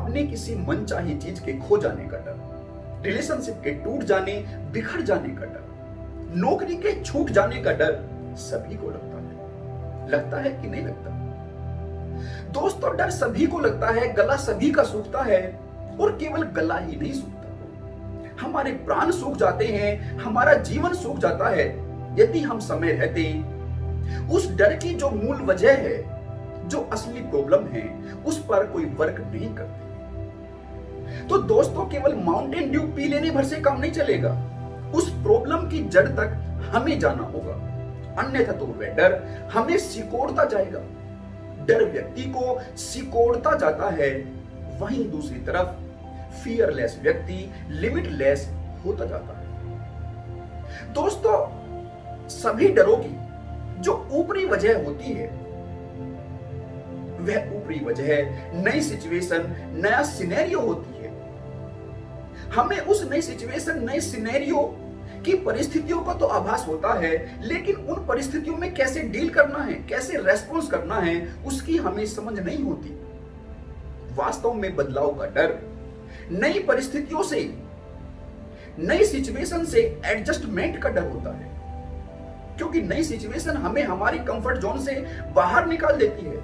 अपनी किसी मनचाही चीज के खो जाने का डर, रिलेशनशिप के टूट जाने, बिखर जाने का डर, नौकरी के छूट जाने का डर सभी को लगता है कि नहीं लगता? दोस्तों, डर सभी को लगता है, गला सभी का सूखता है, और केवल गला ही नहीं सूखता, हमारे प्राण सूख जाते हैं, हमारा जीवन सूख जाता है यदि हम समय रहते उस डर की जो मूल वजह है, जो असली प्रॉब्लम है, उस पर कोई वर्क नहीं करते। तो दोस्तों, केवल माउंटेन ड्यू पी लेने भर से काम नहीं चलेगा, उस प्रॉब्लम की जड़ तक हमें जाना होगा, अन्यथा तो वह डर हमें सिकोड़ता जाएगा। डर व्यक्ति को सिकोड़ता जाता है, वहीं दूसरी तरफ फियरलेस व्यक्ति लिमिटलेस होता जाता है। दोस्तों, सभी डरों की जो ऊपरी वजह होती है, वह ऊपरी वजह नई सिचुएशन, नया सिनेरियो होती है। हमें उस नई सिचुएशन, नए सिनेरियो की परिस्थितियों का तो आभास होता है, लेकिन उन परिस्थितियों में कैसे डील करना है, कैसे रेस्पॉन्स करना है, उसकी हमें समझ नहीं होती। वास्तव में बदलाव का डर नई परिस्थितियों से, नई सिचुएशन से एडजस्टमेंट का डर होता है, क्योंकि नई सिचुएशन हमें हमारी कंफर्ट जोन से बाहर निकाल देती है,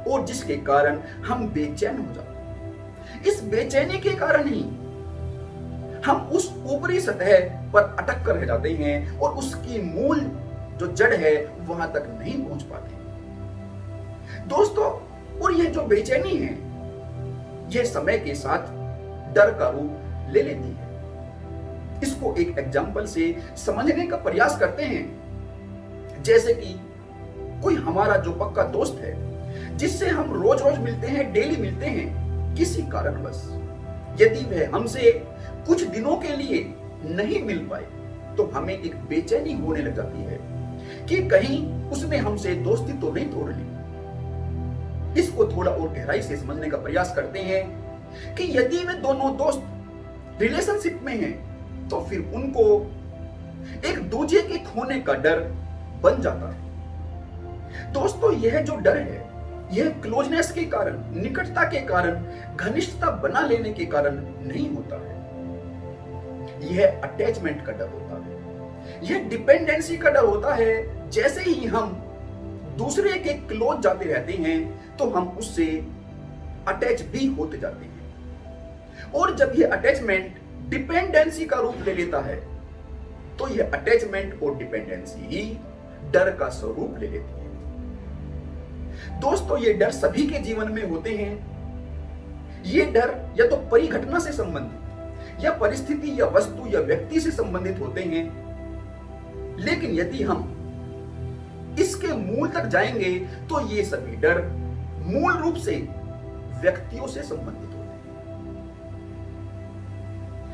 और जिसके कारण हम बेचैन हो जाते हैं। इस बेचैनी के कारण ही हम उस ऊपरी सतह पर अटक कर रह जाते हैं और उसकी मूल जो जड़ है वहां तक नहीं पहुंच पाते। दोस्तों, और यह जो बेचैनी है, यह समय के साथ डर का रूप ले लेती है। इसको एक एग्जाम्पल से समझने का प्रयास करते हैं। जैसे कि कोई हमारा जो पक्का दोस्त है, जिससे हम रोज रोज मिलते हैं, डेली मिलते हैं, किसी कारणवश यदि वह हमसे कुछ दिनों के लिए नहीं मिल पाए, तो हमें एक बेचैनी होने लग जाती है कि कहीं उसने हमसे दोस्ती तो नहीं तोड़ ली। इसको थोड़ा और गहराई से समझने का प्रयास करते हैं कि यदि वे दोनों दोस्त रिलेशनशिप में हैं, तो फिर उनको एक दूसरे के खोने का डर बन जाता है। दोस्तों, यह जो डर है, यह क्लोजनेस के कारण, निकटता के कारण, घनिष्ठता बना लेने के कारण नहीं होता है। यह अटैचमेंट का डर होता है, यह डिपेंडेंसी का डर होता है। जैसे ही हम दूसरे के क्लोज जाते रहते हैं, तो हम उससे अटैच भी होते जाते हैं, और जब यह अटैचमेंट डिपेंडेंसी का रूप ले लेता है, तो यह अटैचमेंट और डिपेंडेंसी ही डर का स्वरूप ले लेती है। दोस्तों, ये डर सभी के जीवन में होते हैं। ये डर या तो परिघटना से संबंधित, या परिस्थिति, या वस्तु, या व्यक्ति से संबंधित होते हैं। लेकिन यदि हम इसके मूल तक जाएंगे, तो ये सभी डर मूल रूप से व्यक्तियों से संबंधित होते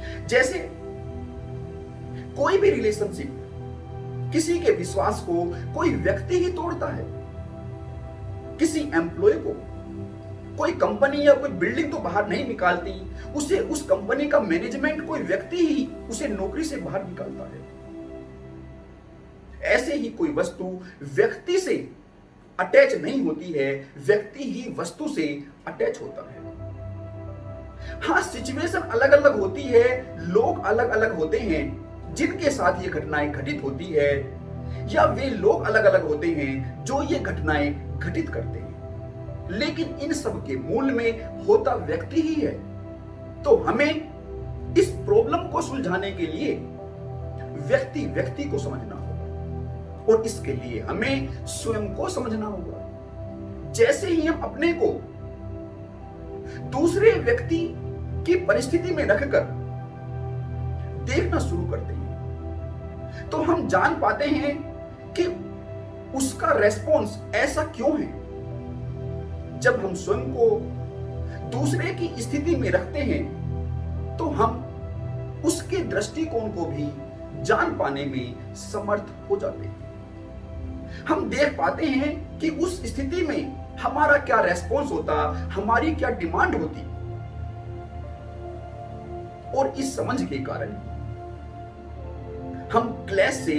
हैं। जैसे कोई भी रिलेशनशिप, किसी के विश्वास को कोई व्यक्ति ही तोड़ता है। किसी एम्प्लॉय को कोई कंपनी या कोई बिल्डिंग तो बाहर नहीं निकालती, उसे उस कंपनी का मैनेजमेंट, कोई व्यक्ति ही उसे नौकरी से बाहर निकालता है। ऐसे ही कोई वस्तु व्यक्ति से अटैच नहीं होती है, व्यक्ति ही वस्तु से अटैच होता है। हाँ, सिचुएशन अलग अलग होती है, लोग अलग अलग होते हैं जिनके साथ ये घटनाएं घटित होती है, या वे लोग अलग अलग होते हैं जो ये घटनाएं घटित करते हैं, लेकिन इन सब के मूल में होता व्यक्ति ही है। तो हमें इस प्रॉब्लम को सुलझाने के लिए व्यक्ति व्यक्ति को समझना होगा, और इसके लिए हमें स्वयं को समझना होगा। जैसे ही हम अपने को दूसरे व्यक्ति की परिस्थिति में रखकर देखना शुरू करते हैं, तो हम जान पाते हैं कि उसका रेस्पॉन्स ऐसा क्यों है। जब हम स्वयं को दूसरे की स्थिति में रखते हैं, तो हम उसके दृष्टिकोण को भी जान पाने में समर्थ हो जाते हैं। हम देख पाते हैं कि उस स्थिति में हमारा क्या रेस्पॉन्स होता, हमारी क्या डिमांड होती, और इस समझ के कारण हम क्लैश से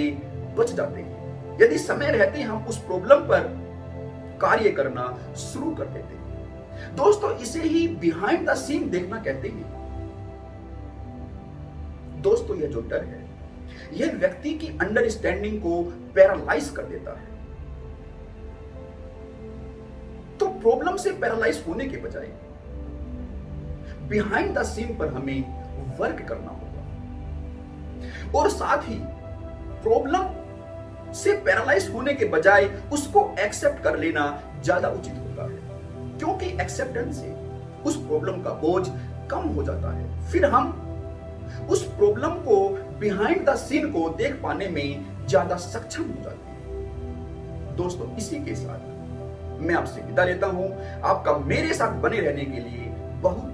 बच जाते हैं। यदि समय रहते हम उस प्रॉब्लम पर कार्य करना शुरू कर देते हैं। दोस्तों, इसे ही बिहाइंड द सीन देखना कहते हैं। दोस्तों, यह जो डर है, यह व्यक्ति की अंडरस्टैंडिंग को पैरालाइज कर देता है। तो प्रॉब्लम से पैरालाइज होने के बजाय बिहाइंड द सीन पर हमें वर्क करना होगा, और साथ ही प्रॉब्लम से पैरालाइज होने के बजाय उसको एक्सेप्ट कर लेना ज्यादा उचित होता है, क्योंकि एक्सेप्टेंस से उस प्रॉब्लम का बोझ कम हो जाता है। फिर हम उस प्रॉब्लम को, बिहाइंड द सीन को देख पाने में ज्यादा सक्षम हो जाते हैं। दोस्तों, इसी के साथ मैं आपसे विदा लेता हूं। आपका मेरे साथ बने रहने के लिए बहुत